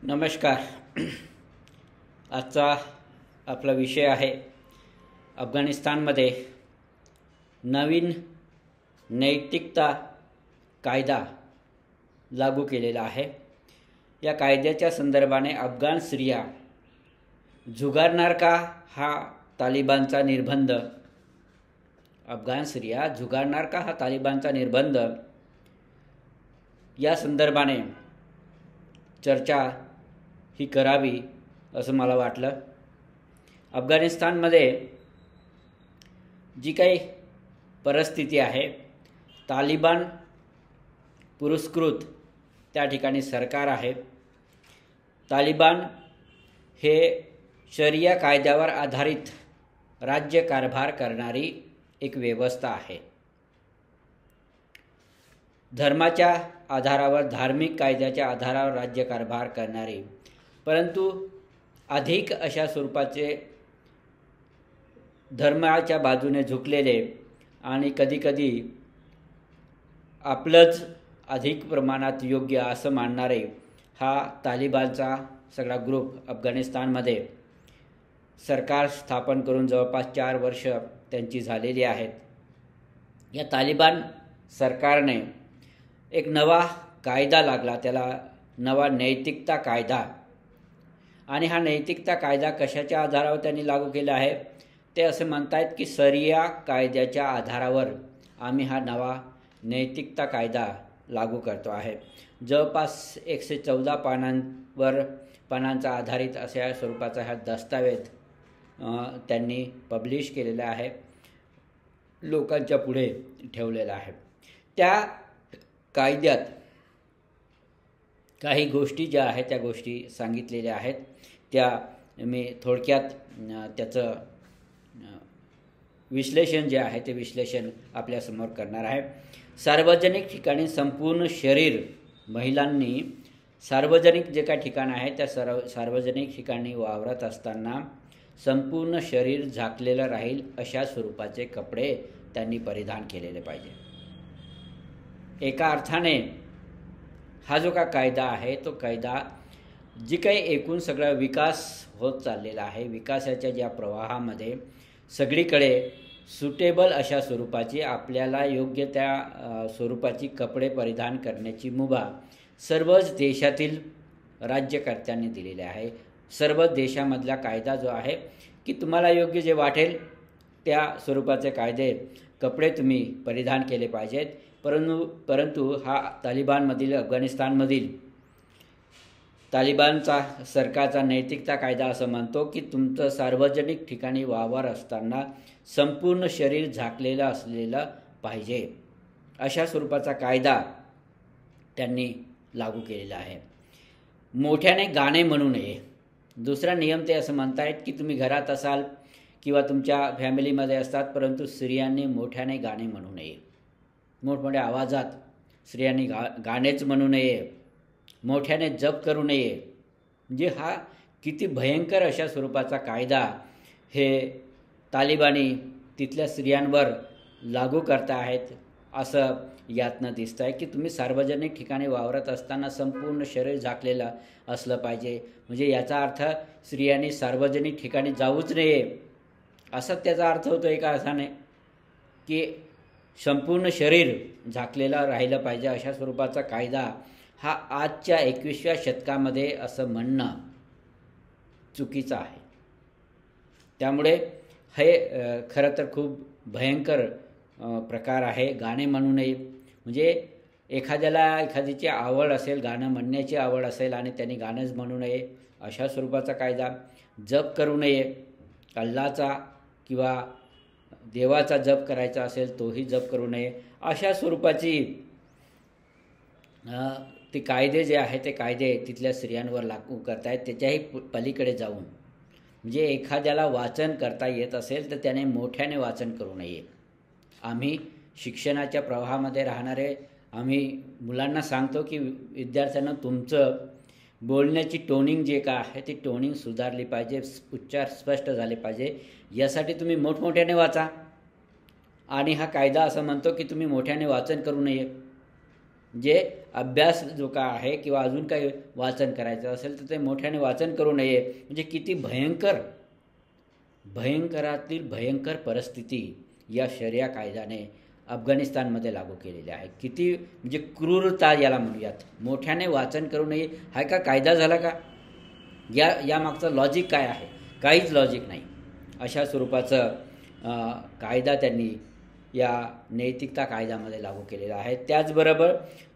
नमस्कार. आजचा आपला विषय आहे अफगाणिस्तानमध्ये नवीन नैतिकता कायदा लागू केलेला आहे. या कायद्याच्या संदर्भाने अफगाण स्त्रिया झुगारणार का हा तालिबानचा निर्बंध. अफगाण स्त्रिया झुगारणार का हा तालिबानचा निर्बंध या संदर्भाने चर्चा ही करावी असं मला वाटलं. अफगाणिस्तानमध्ये जी काही परिस्थिती आहे, तालिबान पुरस्कृत त्या ठिकाणी सरकार आहे. तालिबान हे शरिया कायद्यावर आधारित राज्य कारभार करणारी एक व्यवस्था आहे. धर्माच्या आधारावर, धार्मिक कायद्याच्या आधारावर राज्यकारभार करणारे, परंतु अधिक अशा स्वरूपाचे धर्माच्या बाजूने झुकलेले आणि कधीकधी आपलंच अधिक प्रमाणात योग्य असं मानणारे हा तालिबानचा सगळा ग्रुप अफगाणिस्तानमध्ये सरकार स्थापन करून जवळपास 4 वर्ष त्यांची झालेली आहेत. या तालिबान सरकारने एक नवा कायदा लागला, त्याला नवा नैतिकता कायदा. आणि हा नैतिकता कायदा कशाच्या आधारावर त्यांनी लागू केला आहे, ते असे म्हणतायत की शरिया कायद्याच्या आधारावर आम्ही हा नवा नैतिकता कायदा लागू करतो आहे. जवळपास 114 पानांचा आधारित अशा स्वरूपाचा हा दस्तावेज त्यांनी पब्लिश केलेला आहे, लोकांच्या पुढे ठेवलेला आहे. त्या कायद्यात काही गोष्टी ज्या आहेत त्या गोष्टी सांगितलेल्या आहेत, त्या मी थोडक्यात त्याचं विश्लेषण जे आहे ते विश्लेषण आपल्यासमोर करणार आहे. सार्वजनिक ठिकाणी संपूर्ण शरीर, महिलांनी सार्वजनिक जे काही ठिकाण आहे त्या सार्वजनिक ठिकाणी वावरत असताना संपूर्ण शरीर झाकलेलं राहील अशा स्वरूपाचे कपडे त्यांनी परिधान केलेले पाहिजे. एका अर्थाने हा जो का कायदा आहे तो कायदा जी काही एकूण सगळा विकास होत चाललेला आहे, विकासाच्या ज्या प्रवाहामध्ये सगळीकडे सुटेबल अशा स्वरूपाची, आपल्याला योग्य त्या स्वरूपाची कपडे परिधान करण्याची मुभा सर्वच देशातील राज्यकर्त्यांनी दिलेली आहे. सर्व देशामधला कायदा जो आहे की तुम्हाला योग्य जे वाटेल त्या स्वरूपाचे कायदे, कपडे तुम्ही परिधान केले पाहिजेत. परंतु हा तालिबानमधील, अफगाणिस्तानमधील तालिबानचा सरकारचा नैतिकता कायदा असं म्हणतो की तुमचं सार्वजनिक ठिकाणी वावर असताना संपूर्ण शरीर झाकलेलं असलेलं पाहिजे, अशा स्वरूपाचा कायदा त्यांनी लागू केलेला आहे. मोठ्याने गाणे म्हणू नये. दुसरा नियम ते असं म्हणतायत की तुम्ही घरात असाल किंवा तुमच्या फॅमिलीमध्ये असतात, परंतु स्त्रियांनी मोठ्याने गाणे म्हणू नये. मोठमोठ्या आवाजात स्त्रियांनी गाणेच म्हणू नये, मोठ्याने जप करू नये. म्हणजे हा किती भयंकर अशा स्वरूपाचा कायदा हे तालिबानी तिथल्या स्त्रियांवर लागू करता आहेत असं यातनं दिसतं आहे. की तुम्ही सार्वजनिक ठिकाणी वावरत असताना संपूर्ण शरीर झाकलेलं असलं पाहिजे. म्हणजे याचा अर्थ स्त्रियांनी सार्वजनिक ठिकाणी जाऊच नये असं त्याचा अर्थ होतो एका अर्थाने, की संपूर्ण शरीर झाकलेलं राहिलं पाहिजे अशा स्वरूपाचा कायदा हा आजच्या 21व्या शतकामध्ये असं म्हणणं चुकीचं आहे. त्यामुळे हे खरं तर खूप भयंकर प्रकार आहे. गाणे म्हणू नये म्हणजे एखाद्याची आवड असेल, गाणं म्हणण्याची आवड असेल आणि त्यांनी गाणंच म्हणू नये अशा स्वरूपाचा कायदा. जप करू नये, अल्लाचा किंवा देवाचा जप करायचा असेल तोही जप करू नये अशा स्वरूपाची ते कायदे जे आहे ते कायदे तिथल्या स्त्रियांवर लागू करतायत. त्याच्याही पलीकडे जाऊन म्हणजे एखाद्याला वाचन करता येत असेल तर त्याने मोठ्याने वाचन करू नये. आम्ही शिक्षणाच्या प्रवाहामध्ये राहणारे आम्ही मुलांना सांगतो की विद्यार्थ्यांना तुमचं बोलण्याची टोनिंग जे काय आहे ती टोनिंग सुधारली पाहिजे, उच्चार स्पष्ट झाले पाहिजे. यासाठी तुम्ही मोठमोठ्याने वाचा. आणि हा कायदा असं म्हणतो की तुम्ही मोठ्याने वाचन करू नये. जे अभ्यास जो का आहे किंवा अजून काही वाचन करायचं असेल तर ते मोठ्याने वाचन करू नये. म्हणजे किती भयंकरातील भयंकर परिस्थिती या शरिया कायद्याने अफगाणिस्तानमध्ये लागू केलेली आहे. किती म्हणजे क्रूरता याला म्हणूयात. मोठ्याने वाचन करू नये हा का कायदा झाला का? यामागचं लॉजिक काय आहे? काहीच लॉजिक नाही. अशा स्वरूपाचं कायदा त्यांनी या नैतिकता कायद्यामध्ये लागू केलेला आहे. त्याचबरोबर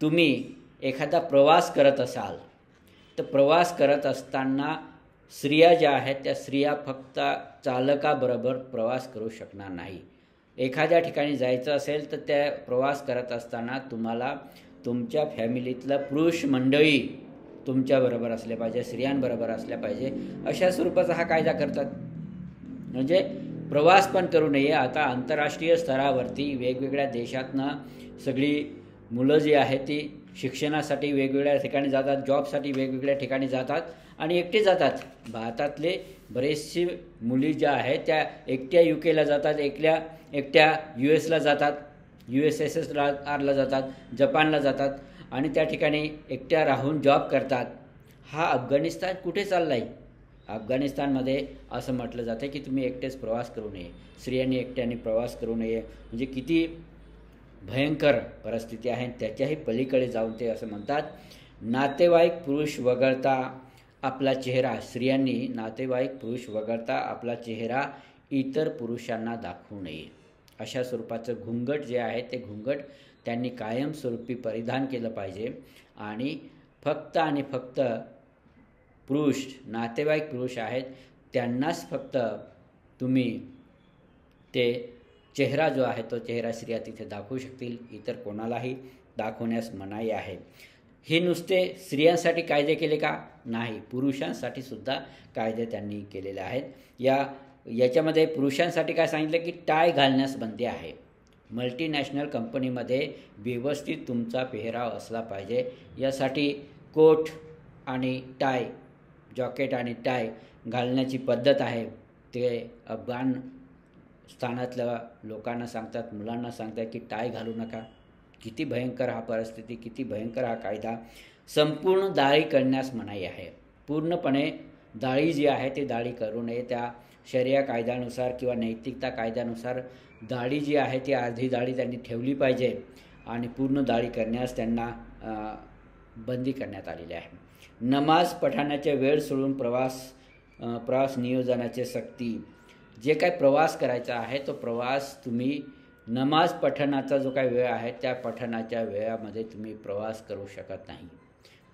तुम्ही एखादा प्रवास करत असाल तर प्रवास करत असताना स्त्रिया ज्या आहेत त्या स्त्रिया फक्त चालकाबरोबर प्रवास करू शकणार नाही. एखाद्या ठिकाणी जायचं असेल तर त्या प्रवास करत असताना तुम्हाला तुमच्या फॅमिलीतलं पुरुष मंडळी तुमच्याबरोबर असले पाहिजे, स्त्रियांबरोबर असल्या पाहिजे. अशा स्वरूपाचा हा कायदा करतात. म्हणजे प्रवास पण करू नये. आता आंतरराष्ट्रीय स्तरावरती वेगवेगळ्या देशातनं सगळी मुलं जी आहेत ती शिक्षणासाठी वेगवेगळ्या ठिकाणी जातात, जॉबसाठी वेगवेगळ्या ठिकाणी जातात आणि एकटे जातात. भारतातले बरेचशी मुली ज्या आहेत त्या एकट्या UKला जातात, एकट्या USला जातात, USSRला जातात, जपानला जातात आणि त्या ठिकाणी एकट्या राहून जॉब करतात. हा अफगाणिस्तान कुठे चालला आहे? अफगाणिस्तानमध्ये असं म्हटलं जातं की तुम्ही एकटेच प्रवास करू नये, स्त्रियांनी एकट्याने प्रवास करू नये. म्हणजे किती भयंकर परिस्थिती आहे. त्याच्याही पलीकडे जाऊन ते असं म्हणतात, नातेवाईक पुरुष वगळता आपला चेहरा, स्त्रियांनी नातेवाईक पुरुष वगळता आपला चेहरा इतर पुरुषांना दाखवू नये. अशा स्वरूपाचं घुंगट जे आहे ते घुंगट त्यांनी कायमस्वरूपी परिधान केलं पाहिजे. आणि फक्त पुरुष, नातेवाईक पुरुष आहेत त्यांनाच फक्त तुम्ही ते चेहरा जो आहे तो चेहरा स्त्रिया तिथे दाखवू शकतील, इतर कोणालाही दाखवण्यास मनाई आहे. हे नुसते स्त्रियांसाठी कायदे केले का? नाही, पुरुषांसाठी सुद्धा कायदे त्यांनी केलेले आहेत. याच्यामध्ये पुरुषांसाठी काय सांगितलं की टाय घालण्यास बंदी आहे. मल्टीनॅशनल कंपनीमध्ये व्यवस्थित तुमचा पेहराव असला पाहिजे. यासाठी कोट आणि टाय, जॉकेट आणि टाय घालण्याची पद्धत आहे. ते अफगाणिस्तानातल्या लोकांना सांगतात, मुलांना सांगतात की टाय घालू नका. किती भयंकर हा परिस्थिती, किती भयंकर हा कायदा. संपूर्ण दाढी करण्यास मनाई आहे. पूर्णपणे दाढी जी आहे ती दाढी करू नये. त्या शरिया कायद्यानुसार किंवा नैतिकता कायद्यानुसार दाढी जी आहे ती अर्धी दाढी त्यांनी ठेवली पाहिजे आणि पूर्ण दाढी करण्यास त्यांना बंदी करण्यात आलेली आहे. नमाज पठणाच्या वेळ सोडून प्रवास नियोजनाचे सक्ती. जे काय प्रवास करायचा आहे तो प्रवास तुम्ही नमाज पठणाचा जो काही वेळ आहे त्या पठणाच्या वेळामध्ये तुम्ही प्रवास करू शकत नाही.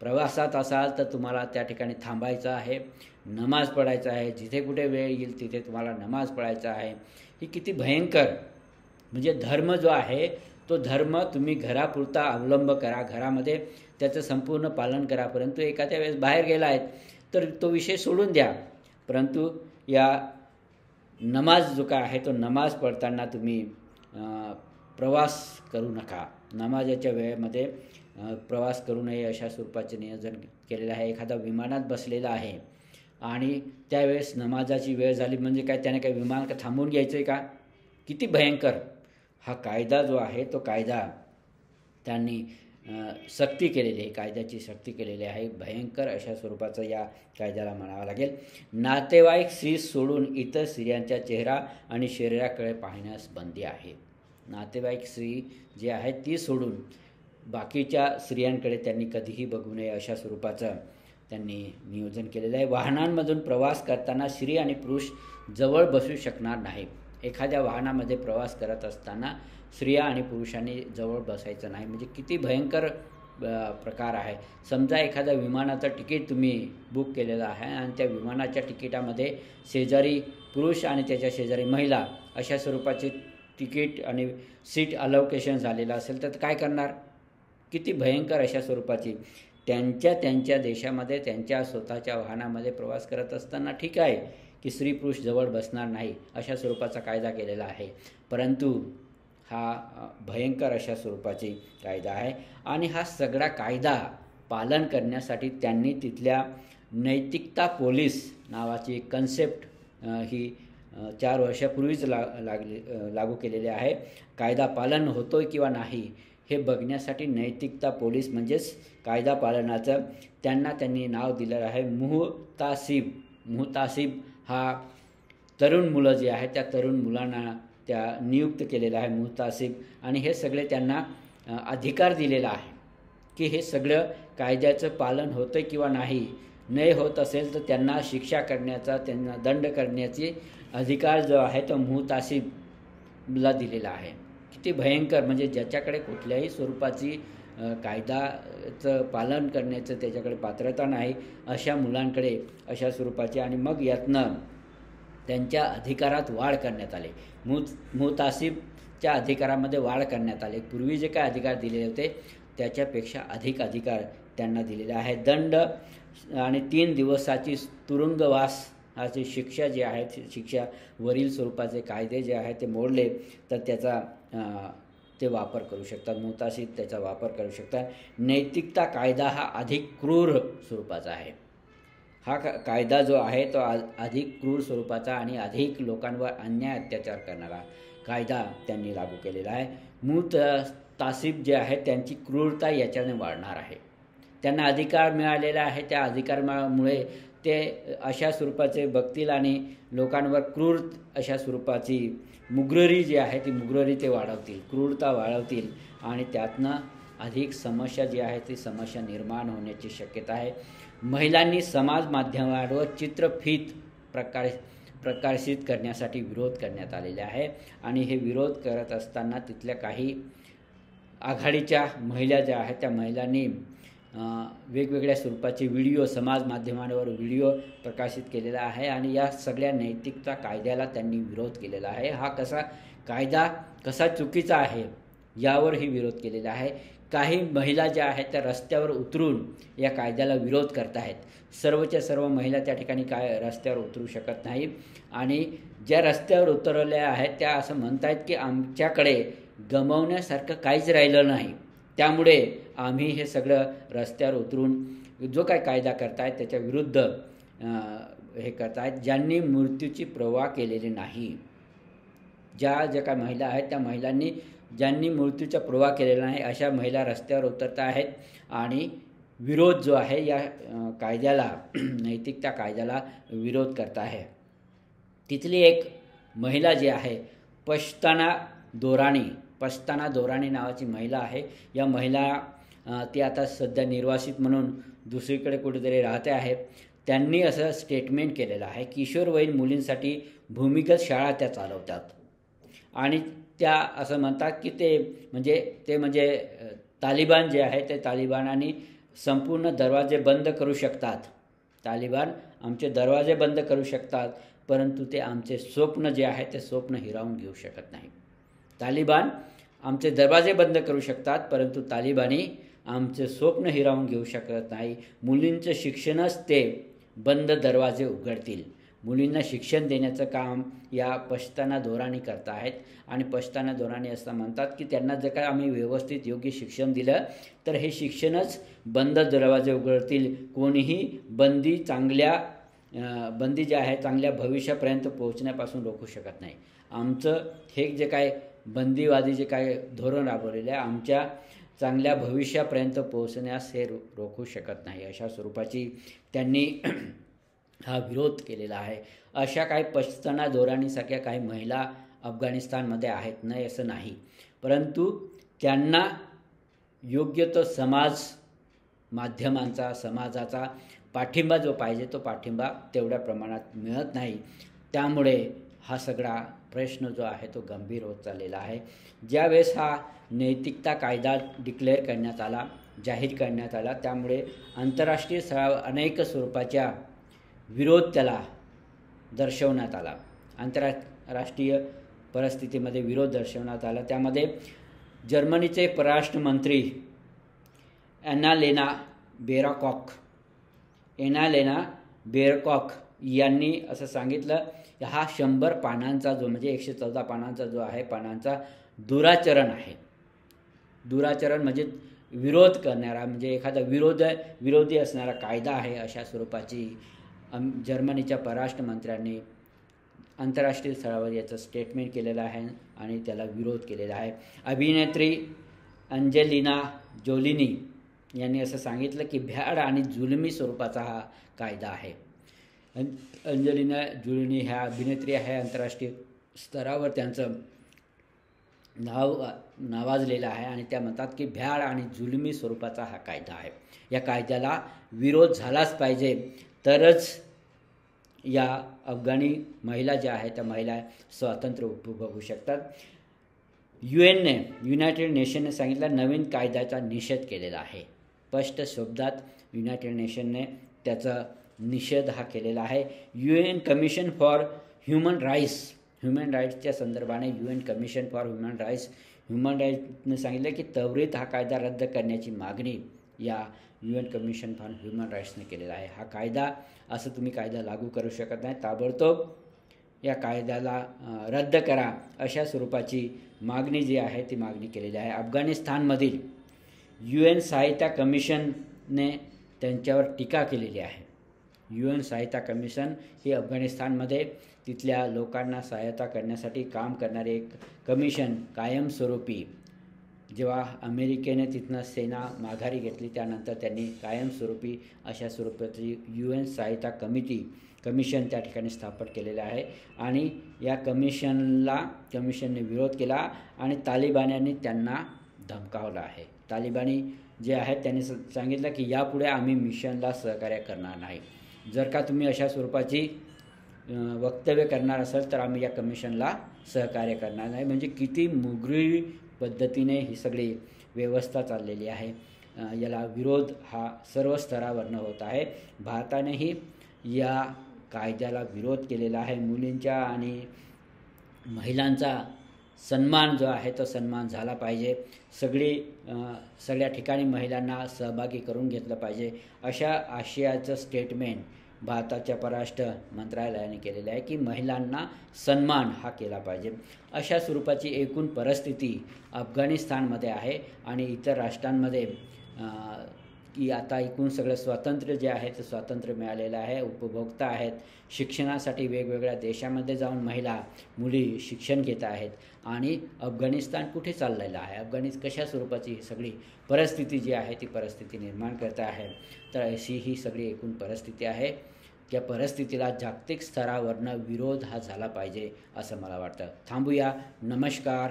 प्रवासात असाल तर तुम्हाला त्या ठिकाणी थांबायचं आहे, नमाज पढायचा आहे. जिथे कुठे वेळ येईल तिथे तुम्हाला नमाज पढायचा आहे. ही किती भयंकर. म्हणजे धर्म जो आहे तो धर्म तुम्ही घरापुरता अवलंब करा, घरामध्ये त्याचं संपूर्ण पालन करा. परंतु एखाद्या वेळेस बाहेर गेला आहेत तर तो विषय सोडून द्या. परंतु या नमाज जो काय आहे तो नमाज पढताना तुम्ही प्रवास करू नका. नमाजाच्या वेळेमध्ये प्रवास करू नये अशा स्वरूपाचे नियोजन केलेलं आहे. एखादा विमानात बसलेला आहे आणि त्यावेळेस नमाजाची वेळ झाली म्हणजे काय त्याने काही विमान का थांबवून घ्यायचं आहे का? किती भयंकर हा कायदा जो आहे तो कायदा त्यांनी सक्ती केलेली आहे, कायद्याची सक्ती केलेली आहे. भयंकर अशा स्वरूपाचं या कायद्याला म्हणावं लागेल. नातेवाईक स्त्री सोडून इतर स्त्रियांच्या चेहरा आणि शरीराकडे पाहण्यास बंदी आहे. नातेवाईक स्त्री जी आहे ती सोडून बाकीच्या स्त्रियांकडे त्यांनी कधीही बघू नये अशा स्वरूपाचं त्यांनी नियोजन केलेलं आहे. वाहनांमधून प्रवास करताना स्त्री आणि पुरुष जवळ बसू शकणार नाही. एखाद्या वाहनामध्ये प्रवास करत असताना स्त्रिया आणि पुरुषांनी जवळ बसायचं नाही. म्हणजे किती भयंकर प्रकार आहे. समजा एखाद्या विमानाचं तिकीट तुम्ही बुक केलेलं आहे आणि त्या विमानाच्या तिकिटामध्ये शेजारी पुरुष आणि त्याच्या शेजारी महिला अशा स्वरूपाचे तिकीट आणि सीट अलोकेशन झालेलं असेल तर काय करणार? किती भयंकर अशा स्वरूपाची. त्यांच्या देशामध्ये त्यांच्या स्वतःच्या वाहनामध्ये प्रवास करत असताना ठीक आहे की स्त्री पुरुष जवळ बसणार नाही अशा स्वरूपाचा कायदा केलेला आहे. परंतु हा भयंकर अशा स्वरूपाची कायदा आहे. आणि हा सगळा कायदा पालन करण्यासाठी त्यांनी तिथल्या नैतिकता पोलीस नावाची एक कन्सेप्ट ही 4 वर्षापूर्वीच लागू केलेली आहे. कायदा पालन होतोय किंवा नाही हे बघण्यासाठी नैतिकता पोलीस म्हणजेच कायदा पालनाचं त्यांनी नाव दिलेलं आहे मुहतासिब. मुहतासिब हा तरुण मुलं जे आहेत त्या तरुण मुलांना त्या नियुक्त केलेलं आहे मुहतासिब. आणि हे सगळे त्यांना अधिकार दिलेला आहे की हे सगळं कायद्याचं पालन होतं किंवा नाही होत असेल तर त्यांना शिक्षा करण्याचा, त्यांना दंड करण्याची अधिकार जो आहे तो मुहतासिबला दिलेला आहे. किती भयंकर, म्हणजे ज्याच्याकडे कुठल्याही स्वरूपाची कायद्याचं पालन करण्याचं त्याच्याकडे पात्रता नाही अशा मुलांकडे अशा स्वरूपाची, आणि मग यातनं त्यांच्या अधिकारात वाढ करण्यात आली. मुहतासिबच्या अधिकारामध्ये वाढ करण्यात आली. पूर्वी जे काय अधिकार दिलेले होते त्याच्यापेक्षा अधिक अधिकार त्यांना दिलेले आहे. दंड आणि 3 दिवसाची तुरुंगवास अशी शिक्षा जी आहे, शिक्षा वरील स्वरूपाचे कायदे जे आहेत ते मोडले तर त्याचा ते वापर करू शकतात. मुहतासिब त्याचा वापर करू शकतात. नैतिकता कायदा हा अधिक क्रूर स्वरूपाचा आहे. हा कायदा जो आहे तो अधिक क्रूर स्वरूपाचा आणि अधिक लोकांवर अन्याय अत्याचार करणारा कायदा त्यांनी लागू केलेला आहे. मुहतासिब जे आहे त्यांची क्रूरता याच्याने वाढणार आहे. त्यांना अधिकार मिळालेला आहे, त्या अधिकारामुळे ते अशा स्वरूपाचे बघतील आणि लोकांवर क्रूर अशा स्वरूपाची मुग्ररी जी आहे ती मुग्ररी ते वाढवतील, क्रूरता वाढवतील आणि त्यातनं अधिक समस्या जी आहे ती समस्या निर्माण होण्याची शक्यता आहे. महिलांनी समाज माध्यमांवर चित्रफित प्रकाशित करण्यासाठी विरोध करण्यात आलेले आहे आणि हे विरोध करत असताना तिथल्या काही आघाडीच्या महिला ज्या आहेत त्या महिलांनी वेगवेगळ्या स्वरूपाचे व्हिडिओ समाज माध्यमांवर व्हिडिओ प्रकाशित केलेला आहे आणि या सगळ्या नैतिकता कायद्याला त्यांनी विरोध केलेला आहे. हा कायदा कसा चुकीचा आहे यावरही विरोध केलेला आहे. काही महिला ज्या आहेत त्या रस्त्यावर उतरून या कायद्याला विरोध करत आहेत. सर्वच्या सर्व महिला त्या ठिकाणी रस्त्यावर उतरू शकत नाही आणि ज्या रस्त्यावर उतरलेल्या आहेत त्या असं म्हणत आहेत की आमच्याकडे गमावण्यासारखं काहीच राहिलं नाही, त्यामुळे आम्ही हे सगळं रस्त्यावर उतरून जो काय कायदा करतायत त्याच्या विरुद्ध हे करतायत. ज्यांनी मृत्यूची पर्वा केलेली नाही, ज्या काय महिला आहेत त्या महिलांनी ज्यांनी मृत्यूचा पर्वा केलेला नाही अशा महिला रस्त्यावर उतरत आहेत आणि विरोध जो आहे या कायद्याला, नैतिकता कायद्याला विरोध करत आहे. तिथली एक महिला जी आहे पश्ताना दोराणी नावाची महिला आहे. या महिला ती आता सध्या निर्वासित म्हणून दुसरीकडे कुठेतरी राहते आहे. त्यांनी असं स्टेटमेंट केलेलं आहे, किशोरवयीन मुलींसाठी भूमिगत शाळा त्या चालवतात आणि त्या असं म्हणतात की ते म्हणजे तालिबान जे आहे ते तालिबानांनी संपूर्ण दरवाजे बंद करू शकतात. तालिबान आमचे दरवाजे बंद करू शकतात, परंतु ते आमचे स्वप्न जे आहे ते स्वप्न हिरावून घेऊ शकत नाही. तालिबान आमचे दरवाजे बंद करू शकतात, परंतु तालिबानी आमचे स्वप्न हिरावून घेऊ शकत नाही. मुलींचं शिक्षणच ते बंद दरवाजे उघडतील. मुलींना शिक्षण देण्याचं काम या पश्ताना दोराणी करत आहेत आणि पश्ताना दोराणी असं म्हणतात की त्यांना जर काय आम्ही व्यवस्थित योग्य शिक्षण दिलं तर हे शिक्षणच बंद दरवाजे उघडतील. कोणीही बंदी जे आहे चांगल्या भविष्यापर्यंत पोहोचण्यापासून रोखू शकत नाही. आमचं हे जे काय बंदीवादी जे काय धोरण राबवलेलं आहे आमच्या चांगल्या भविष्यापर्यंत पोहोचण्यास हे रोखू शकत नाही. अशा स्वरूपाची त्यांनी हा विरोध केलेला आहे. अशा काही पश्ताना दोराणीसारख्या काही महिला अफगाणिस्तानमध्ये आहेत, नाही असं नाही, परंतु त्यांना योग्य तो समाजाचा पाठिंबा जो पाहिजे तो पाठिंबा तेवढ्या प्रमाणात मिळत नाही. त्यामुळे हा सगळा प्रश्न जो आहे तो गंभीर होत चाललेला आहे. ज्यावेळेस हा नैतिकता कायदा डिक्लेअर करण्यात आला, जाहीर करण्यात आला, त्यामुळे आंतरराष्ट्रीय स्तरावर अनेक स्वरूपाच्या विरोध त्याला दर्शवण्यात आला. आंतरराष्ट्रीय परिस्थितीमध्ये विरोध दर्शवण्यात आला. त्यामध्ये जर्मनीचे परराष्ट्र मंत्री एनालेना बेरकॉक यांनी असं सांगितलं की हा 100 पानांचा जो म्हणजे 114 पानांचा जो आहे पानांचा दुराचरण आहे. दुराचरण म्हणजे विरोध करणारा, म्हणजे एखादा विरोधी असणारा कायदा आहे. अशा स्वरूपाची जर्मनीच्या परराष्ट्र मंत्र्यांनी आंतरराष्ट्रीय स्तरावर याचं स्टेटमेंट केलेलं आहे आणि त्याला विरोध केलेला आहे. अभिनेत्री अंजेलिना जोलिनी यांनी असं सांगितलं की भ्याड आणि जुलमी स्वरूपाचा हा कायदा आहे. अंजेलिना जोलिनी ह्या अभिनेत्री आहे. आंतरराष्ट्रीय स्तरावर त्यांचं नावाजलेलं आहे आणि त्या म्हणतात की भ्याड आणि जुलमी स्वरूपाचा हा कायदा आहे. या कायद्याला विरोध झालाच पाहिजे, तरच या अफगाणी महिला ज्या आहेत त्या महिला स्वातंत्र्य उपभोगू शकतात. युनायटेड नेशनने सांगितलं नवीन कायद्याचा निषेध केलेला आहे. स्पष्ट शब्दात युनायटेड नेशनने त्याचा निषेध हा केलेला आहे. UN कमिशन फॉर ह्युमन राईट्सच्या संदर्भाने UN कमिशन फॉर ह्युमन राईट्सने सांगितलं की त्वरित हा कायदा रद्द करण्याची मागणी या UN कमिशन फॉर ह्युमन राईट्सने केलेला आहे. हा कायदा असं तुम्ही कायदा लागू करू शकत नाही, ताबडतोब या कायद्याला रद्द करा अशा स्वरूपाची मागणी जी आहे ती मागणी केलेली आहे. अफगाणिस्तानमधील UN सहायता कमिशनने त्यांच्यावर टीका केलेली आहे. UN सहायता कमिशन ही अफगाणिस्तानमध्ये तिथल्या लोकांना सहायता करण्यासाठी काम करणारे एक कमिशन कायमस्वरूपी, जेव्हा अमेरिकेने तिथनं सेना माघारी घेतली त्यानंतर त्यांनी कायमस्वरूपी अशा स्वरूपाची UN सहायता कमिशन त्या ठिकाणी स्थापन केलेलं आहे. आणि या कमिशनने विरोध केला आणि तालिबान्यांनी त्यांना धमकावलं आहे. तालिबानी जे आहेत त्यांनी सांगितलं की यापुढे आम्ही मिशनला सहकार्य करणार नाही. जर का तुम्ही अशा स्वरूपाची वक्तव्य करणार असाल तर आम्ही या कमिशनला सहकार्य करणार नाही. म्हणजे किती मुगरी पद्धतीने ही सगळी व्यवस्था चाललेली आहे. याला विरोध हा सर्व स्तरावरनं होत आहे. भारतानेही या कायद्याला विरोध केलेला आहे. मुलींच्या आणि महिलांचा सन्मान जो आहे तो सन्मान झाला पाहिजे. सगळ्या ठिकाणी महिलांना सहभागी करून घेतलं पाहिजे अशा आशयाचं स्टेटमेंट भारताच्या परराष्ट्र मंत्रालयाने केलेलं आहे की महिलांना सन्मान हा केला पाहिजे. अशा स्वरूपाची एकूण परिस्थिती अफगाणिस्तानमध्ये आहे. आणि इतर राष्ट्रांमध्ये की आता एकूण सगळं स्वातंत्र्य जे आहे ते स्वातंत्र्य मिळालेलं आहे. उपभोक्ता आहेत. शिक्षणासाठी वेगवेगळ्या देशामध्ये जाऊन मुली शिक्षण घेत आहेत. आणि अफगाणिस्तान कुठे चाललेलं आहे, कशा स्वरूपाची ही सगळी परिस्थिती जी आहे ती परिस्थिती निर्माण करत आहे. तर अशी ही सगळी एकूण परिस्थिती आहे. त्या परिस्थितीला जागतिक स्तरावरनं विरोध हा झाला पाहिजे असं मला वाटतं. थांबूया. नमस्कार.